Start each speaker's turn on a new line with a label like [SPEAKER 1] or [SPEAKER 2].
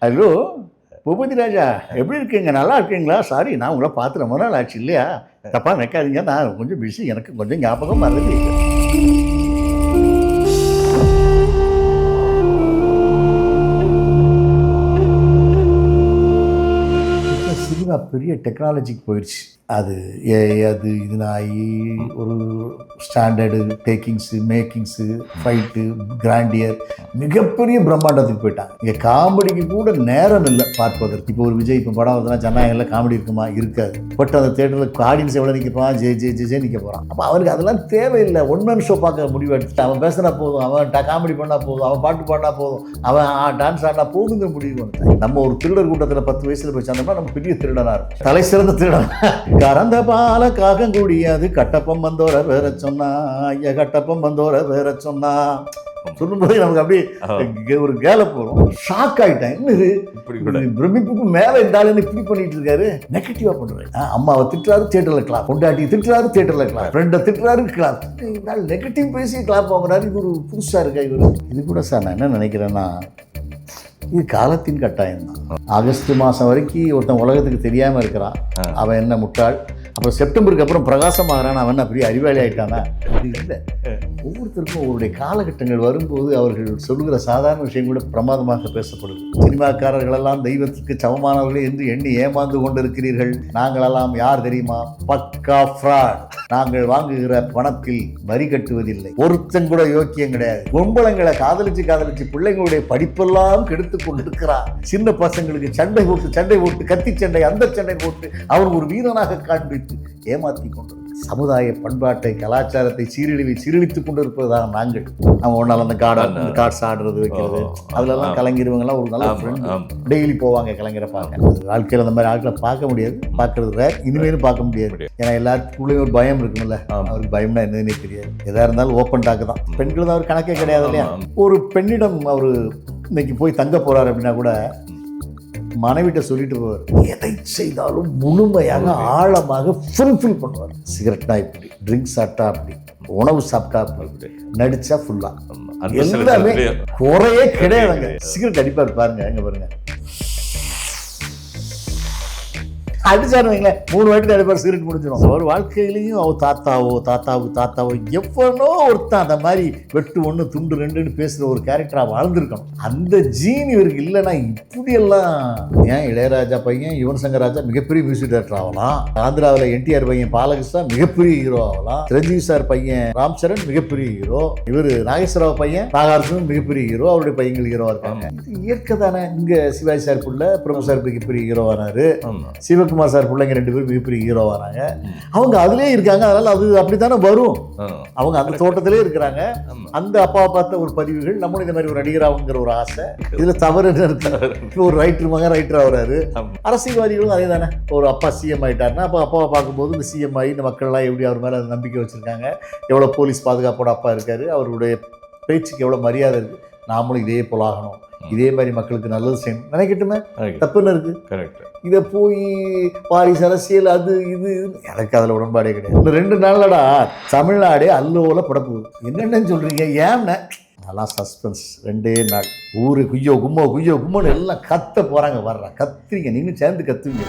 [SPEAKER 1] Hello Boopathi ராஜா, எப்படி இருக்கீங்க? நல்லா இருக்கீங்களா? சாரி, நான் உங்களை பார்த்து ரொம்ப நாள் ஆச்சு இல்லையா? தப்பாக நினைக்காதீங்க, நான் கொஞ்சம் பிஸி, எனக்கு கொஞ்சம் ஞாபகம் வருது. சினிமா பெரிய டெக்னாலஜிக்கு போயிடுச்சு. அது இதுனாகி ஒரு ஸ்டாண்டர்டு டேக்கிங்ஸு, மேக்கிங்ஸு, ஃபைட்டு, கிராண்டியர், மிகப்பெரிய பிரம்மாண்டத்துக்கு போயிட்டாங்க. இங்கே காமெடிக்கு கூட நேரம் இல்லை பார்ப்பதற்கு. இப்போ ஒரு விஜய் இப்போ படம் வந்ததுன்னா ஜனநாயகத்தில் காமெடி இருக்குமா? இருக்காது. பட் அந்த தேட்டரில் ஆடியன்ஸ் எவ்வளோ நிற்கப்பான்? ஜெய் நிற்க போகிறான். அப்போ அவனுக்கு அதெல்லாம் தேவையில்லை. ஒன் மேன் ஷோ பார்க்க முடிவு எடுத்துட்டு அவன் பேசினா போதும், அவன் காமெடி பண்ணால் போதும், அவன் பாட்டு பாடினா போதும், அவன் டான்ஸ் ஆடினா போதுங்கிற முடிவு வந்துட்டான். நம்ம ஒரு திருடர் கூட்டத்தில் 10 வயசில் போய் சேர்ந்தோம்னா நம்ம பெரிய திருடனாக இருக்கும், தலை சிறந்த திருடன். கறந்த பால காகம் கூடியாது, கட்டப்பம் வந்தோர வேற சொன்னா, ஐயா கட்டப்பம் வந்தோர வேற சொன்னா சொல்லும்போது நமக்கு அப்படியே ஒரு கேல போறோம். ஷாக் ஆயிட்டேன். என்னது பிரமிப்புக்கு மேல இருந்தாலும் இப்படி பண்ணிட்டு இருக்காரு, நெகட்டிவா பண்றாரு. அம்மாவை திட்டுறாரு, தியேட்டர்ல கிளாப். பொண்டாட்டி திட்டுறாரு, தியேட்டர்ல கிளாப். ஃப்ரெண்டை திட்டுறாரு, கிளாப். நெகட்டிவ் பேசி கிளாப் வாங்குறாரு. இது ஒரு புதுசா இருக்கா இவரு? இது கூட சார் நான் என்ன நினைக்கிறேன்னா, இது காலத்தின் கட்டாயம் தான். ஆகஸ்ட் மாதம் வரைக்கும் ஒருத்தன் உலகத்துக்கு தெரியாமல் இருக்கிறான், அவன் என்ன முட்டாள். அப்புறம் செப்டம்பருக்கு அப்புறம் பிரகாசமாகறான், அவன் என்ன பெரிய அறிவாளி ஆகிட்டானா? அது இல்லை. ஒவ்வொருத்தருக்கும் அவருடைய காலகட்டங்கள் வரும்போது அவர்கள் சொல்லுகிற சாதாரண விஷயம் கூட பிரமாதமாக பேசப்படுது. சினிமாக்காரர்களெல்லாம் தெய்வத்துக்கு சமமானவர்களே என்று எண்ணி ஏமாந்து கொண்டிருக்கிறீர்கள். நாங்களெல்லாம் யார் தெரியுமா? பக்கா ஃப்ராட். நாங்கள் வாங்குகிற பணத்தில் வரி கட்டுவதில்லை. ஒருத்தன் கூட யோக்கியம் கிடையாது. பொம்பளங்களை காதலிச்சு பிள்ளைங்களுடைய படிப்பெல்லாம் கெடுத்து கொண்டிருக்கிறார். சின்ன பசங்களுக்கு சண்டை போட்டு கத்தி சண்டை, அந்த சண்டை போட்டு அவர் ஒரு வீரனாக காண்பித்து ஏமாற்றி கொண்டு சமுதாய பண்பாட்டை, கலாச்சாரத்தை சீரழித்துக் கொண்டிருப்பதுதான் நாங்கள். அவங்க ஒன்றால் அந்த கார்ட்ஸ் ஆடுறது, வைக்கிறது, அதுலலாம் கலைஞருவங்கெல்லாம் ஒரு நல்ல ஃப்ரெண்டு. டெய்லி போவாங்க கலைஞரை பார்க்க. வாழ்க்கையில் அந்த மாதிரி ஆட்களை பார்க்க முடியாது, பார்க்கறது வேறு. இனிமேலும் பார்க்க முடியாது. ஏன்னா எல்லாத்துக்குள்ளேயும் ஒரு பயம் இருக்கும்ல. அவருக்கு பயம்னா என்னதுன்னே தெரியாது. எதாக இருந்தாலும் ஓப்பன் டாக்கு தான். பெண்கள் தான் அவர் கணக்கே கிடையாது இல்லையா? ஒரு பெண்ணிடம் அவர் இன்னைக்கு போய் தங்க போறாரு அப்படின்னா கூட மனைவிட்ட சொல்லிட்டு போவார். எதை செய்தாலும் முழுமையாக ஆழமாக ஃபுல்ஃபில் பண்ணுவார். சிகரெட்னா இப்படி, ட்ரிங்க்ஸ் சாப்பிட்டா அப்படி, உணவு சாப்பிட்டா அப்படி, நடிச்சா ஃபுல்லா, எல்லாமே குறையே கிடையாதுங்க. சிகரெட் அடிப்பார் பாருங்க, எங்க பாருங்க, அடிச்சாரு வைங்களேன், 3 வாட்டி அடிப்பார், சிகரெட் முடிஞ்சிடும். அவர் வாழ்க்கையிலையும் அவர் தாத்தாவோ எவ்வளோ ஒருத்தன் அந்த மாதிரி வெட்டு 1 துண்டு 2ன்னு பேசுகிற ஒரு கேரக்டராக வாழ்ந்துருக்கணும். அந்த ஜீன் இவருக்கு இல்லைன்னா இப்படியெல்லாம். ஏன் இளையராஜா பையன் யுவன் சங்கர் ராஜா மிகப்பெரிய மியூசிக் டைரக்டர் ஆகலாம், ஆந்திராவில் என்டிஆர் பையன் பாலகிருஷ்ணா மிகப்பெரிய ஹீரோ ஆகலாம், சிரஞ்சீவி சார் பையன் ராம் சரண் மிகப்பெரிய ஹீரோ, இவர் நாகேஸ்வரராவ் பையன் நாகார்ஜுன் மிகப்பெரிய ஹீரோ, அவருடைய பையன்கள் ஹீரோவா இருக்காங்க. இது இயற்கை தானே. இங்கே சிவாஜி சார் புள்ள பிரபு சார் மிகப்பெரிய ஹீரோவானாரு, சிவகுமார் சார் பிள்ளைங்க 2 பேரும் மிகப்பெரிய ஹீரோ வராங்க. அவங்க அதுலயே இருக்காங்க, அதனால அது அப்படித்தானே வரும். அவங்க அந்த தோட்டத்திலே இருக்கிறாங்க. அந்த அப்பாவை பார்த்த ஒரு பதிவுகள், நம்மளும் இந்த மாதிரி ஒரு நடிகராகுங்கிற ஒரு ஆசை. இதுல தவறு ஒரு ரைட்டர் ஆகுறாரு. அரசியல்வாதிகளும் அதே தானே. ஒரு அப்பா சிஎம் ஆயிட்டாருன்னா அப்போ அப்பாவை பார்க்கும்போது இந்த சிஎம் ஆகி இந்த மக்கள் எல்லாம் எப்படி அவர் மேல நம்பிக்கை வச்சிருக்காங்க, எவ்வளவு போலீஸ் பாதுகாப்போட அப்பா இருக்காரு, அவருடைய பேச்சுக்கு எவ்வளவு மரியாதை இருக்கு. நாமளும் இதே போல ஆகணும், இதே மாதிரி மக்களுக்கு நல்லது செய்யணும் நினைக்கட்டுமே. தப்புன்னு இருக்கு. இதை போய் பாரிஸ் அரசியல் அது இது எனக்கு அதில் உடன்பாடே கிடையாது. இந்த 2 நாள்லடா தமிழ்நாடே அல்லோல படப்போகுது. என்னென்னு சொல்றீங்க? ஏன்னா அதெல்லாம் சஸ்பென்ஸ். 2 நாள் ஊரு குய்யோ கும்மோன்னு எல்லாம் கத்த போறாங்க. வர்ற கத்துறீங்க, நீங்க சேர்ந்து கத்துவீங்க.